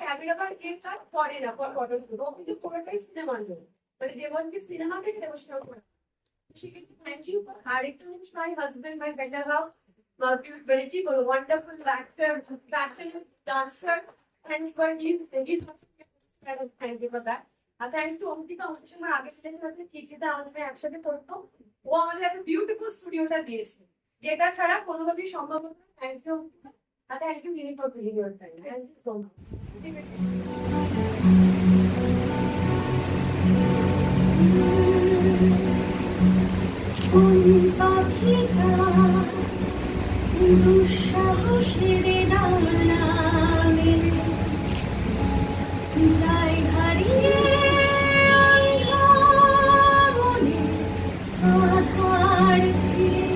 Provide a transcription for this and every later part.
Camera করে না photo shoot, ও কিন্তু পুরোটাই সিনেমা নেই, মানে জীবনকে সিনেমা দেখে দেবস্থান করে। সে কিন্তু থ্যাংক ইউ। আর একটু my husband, my better half, মানে কি বলবো, wonderful actor, passionate dancer, thanks for his thank you for that. আর থ্যাংকস টু অঙ্কিতা, আমাদের সঙ্গে আগে থেকে আছে ঠিকইতে আমাদের একসাথে করতো। ও আমাদের একটা বিউটিফুল স্টুডিওটা দিয়েছে, যেটা ছাড়া কোনোভাবেই সম্ভব না। থ্যাংক ইউ অঙ্কিতা, আর thank you really for giving your time. Thank you so much. ঠিক আছে। পাখিটা দুঃসাহসের ডানা মেলে যায় হারিয়ে বনে আধার ফিরে।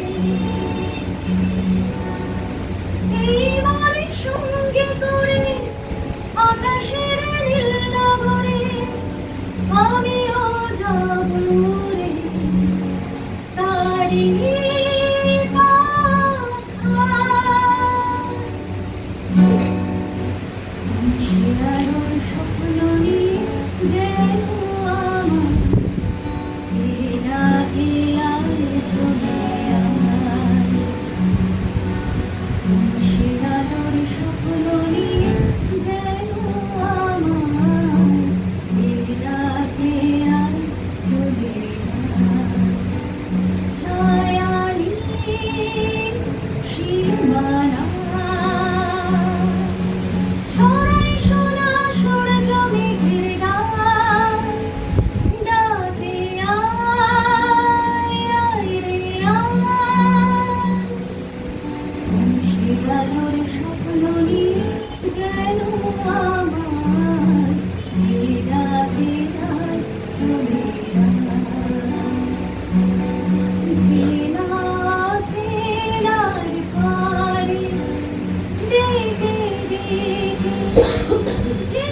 এই বনে সঙ্গে করে আকাশের নীল নগরে আমিও যাব রে তারি স্বপ্ন নিয়ে যেন আমার এরা এলায় চলে আমার শিরালোর স্বপ্ন নিয়ে যেন আমার এরা এলায় চলে আমার ছায়ালি সীমানা ছড়াই সোনা সূর্য মেঘের গান ডাকে আয় আয় রে আয় শিরালোর স্বপ্ন নিয়ে যেন আমার এরা এরাই চলে চেনা চেনার পারে ডেকে ডেকে যে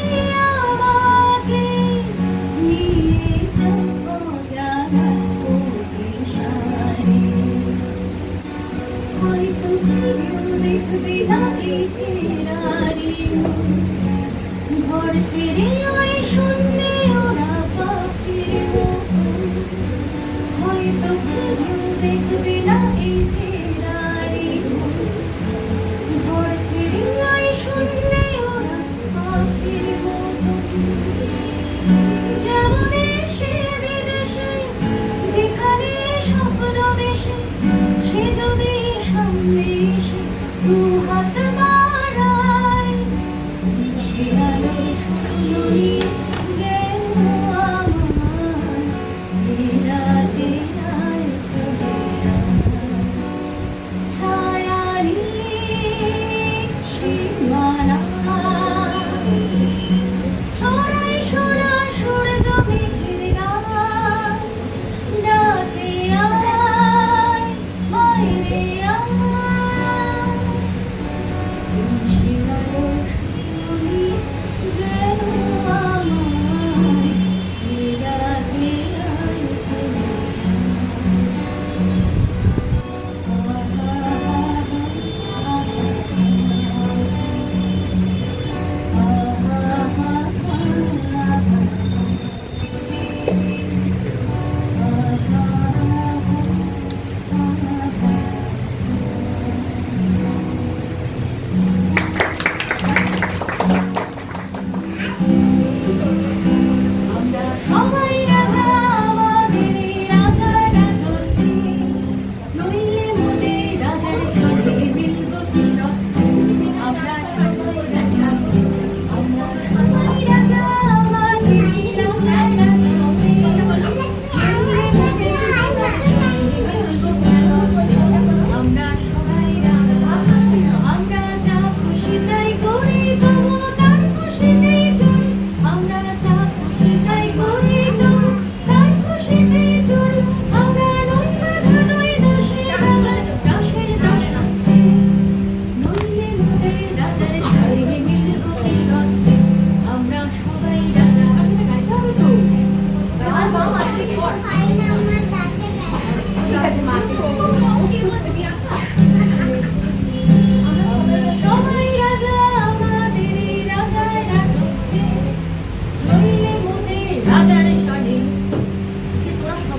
আমাকে নিয়ে যাব জানা অভিসারে। হয়তো কেউ দেখবে না এই ফেরারি ঘর ছেড়ে ওই শূন্যে ওরা পাখির মতো। হয়তো কেউ দেখবে না এই ফেরারি ঘর ছেড়ে ওই শূন্যে ওরা পাখির মতো। যেমন দেশে বিদেশে যেখানে স্বপ্ন বেশে সে যদি সামনে এসে দু হাত বাড়ায় সে আলোর স্বপ্ন নিয়ে যেন আমার এরা এরাই চলে যায়।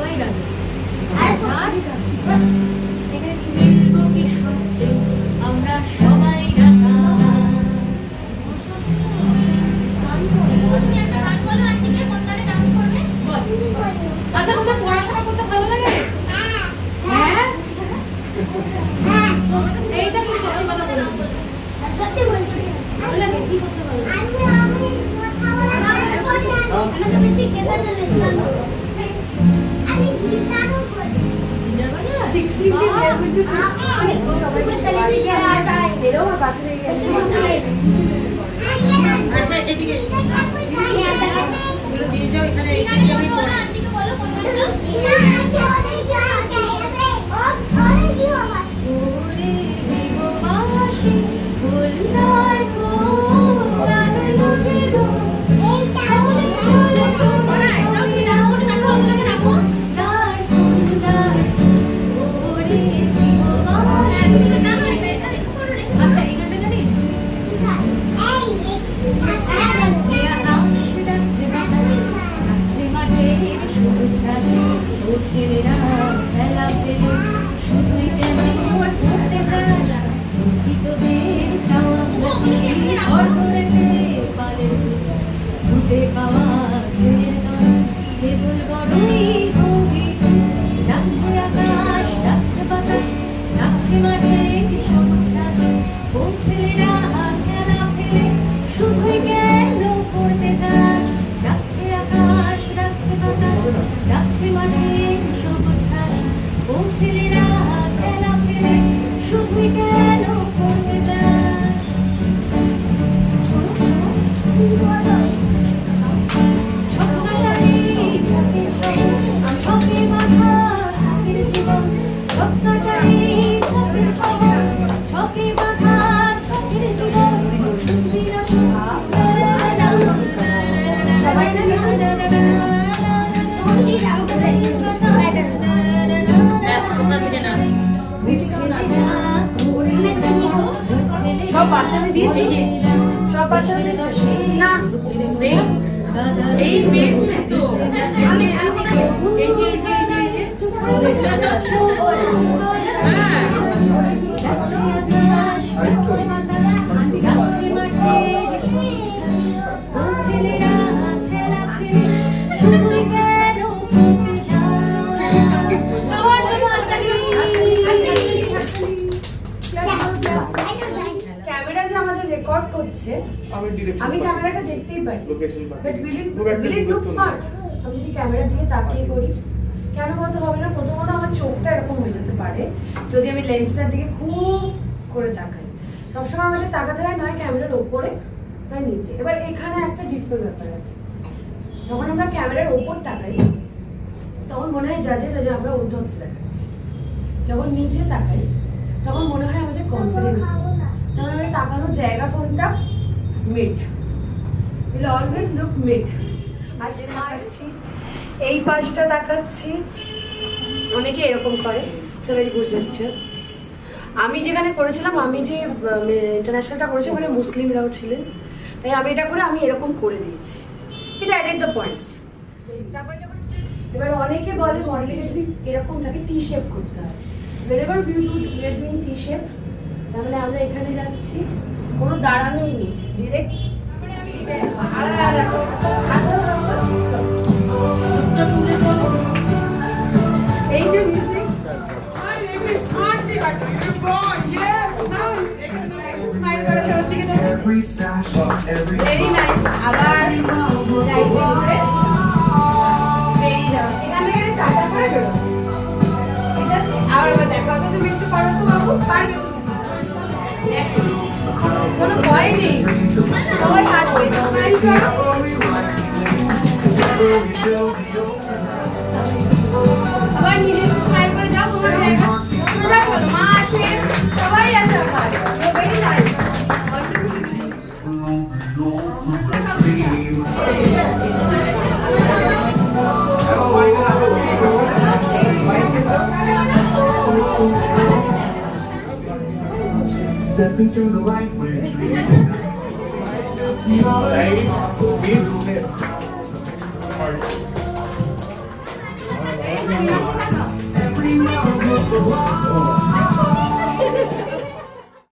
সবাই রাজি। নাচ এখানে মিলবো কি সত্যি আমরা সবাই রাজা। আচ্ছা তোদের পড়াশোনা করতে ভালো লাগে? হ্যাঁ এইটা কি সত্যি কথা বলছিস? সত্যি বলছি ভালো লাগে? কি করতে ভালো লাগে? আমাকে বেশি কেদার দিয়েছিলাম আমি গিটারও করি 16 के year में भी আমি সবাইকে তালি দিয়ে যায় मेरे और बाचने के আচ্ছা এদিকে এগুলো দিয়ে যাও এখানে রেখে দিয়ে আমি পড়া ওরে দিগবাসী ফুলদার গো গান বাজে গো চলে চলে দার ফুলদার ওরে দিগবাসী। আচ্ছা এই গানটা জানিস? ডাকছে আকাশ ডাকছে বাতাস ডাকছে মাঠে সবুজ ঘাস ও ছেলেরা খেলা ফেলে শুধুই কেন পড়তে যাস দুঃখিতদের চাওয়া প্রতি ঘর গড়েছে পালের ঘুটে পাওয়া ছেলের দল কেবল বড়ই গভীর ডাকছে আকাশ ডাকছে বাতাস ডাকছে মাঠে সবুজ ঘাস ও ছেলেরা খেলা ফেলে শুধুই কেন পড়তে যাস ডাকছে আকাশ ডাকছে বাতাস ডাকছে মাঠে সবুজ ঘাস ও ছেলেরা খেলা ফেলে শুধুই কেন পড়তে যাস। ছক্কাটারি ছকের শহর ছকে বাঁধা ছকের জীবন ছক্কাটারি ছকের শহর ছকে বাঁধা ছকের জীবন সবাই ওখান থেকে না সব বাচ্চাদের দিয়েছি সব বাচ্চাদের দিয়েছি না এই পেয়েছিস তো এই যে ক্যামেরা যে আমাদের রেকর্ড করছে আমি ক্যামেরাটা দেখতেই পারি but will it look smart আমি যদি ক্যামেরা দিয়ে তাকিয়ে করি কেন বলতে হবে না প্রথমত আমার চোখটা এরকম হয়ে যেতে পারে যদি আমি লেন্সটার দিকে খুব করে তাকাই সবসময় আমাদের তাকাতে হয় নয় ক্যামেরার ওপরে নয় নিচে এবার এখানে একটা ডিফারেন্ট ব্যাপার আছে যখন আমরা ক্যামেরার ওপর তাকাই তখন মনে হয় জাজের যে আমরা উদ্ধত দেখাচ্ছি যখন নিচে তাকাই তখন মনে হয় আমাদের কনফিডেন্স তখন আমরা তাকানোর জায়গা কোনটা mid will always look mid আর স্মার্টছি এই পাশটা তাকাচ্ছি অনেকে এরকম করে ভেরি গুড জেস্টার আমি যেখানে করেছিলাম আমি যে ইন্টারন্যাশনালটা করেছি ওখানে মুসলিমরাও ছিলেন তাই আমি এটা করে আমি এরকম করে দিয়েছি এটা অ্যাডেড দ্য পয়েন্টস তারপরে যখন এবার অনেকে বলে মডেলিংয়ে যদি এরকম থাকে টি শেপ করতে হয় wherever we do get doing T shape তাহলে আমরা এখানে যাচ্ছি কোনো দাঁড়ানোই নেই ডিরেক্ট তারপরে আমি আলাদা এই যে মিউজিক স্মাইল করে ছোট থেকে ভেরি নাইস আবার বেরিয়ে যাও এখান থেকে টাটা করে বেরো ঠিক আছে আবার দেখো তুমি একটু করো তো বাবু পারবে কোনো ভয় নেই সবাই হাত হয়ে যাও স্মাইল করো সবাই নিজে স্মাইল করে যাও তোমার জায়গা সোজা চলো মা আছে সবাই আছে আমার very nice Step into the light with dreams. Right? Oh.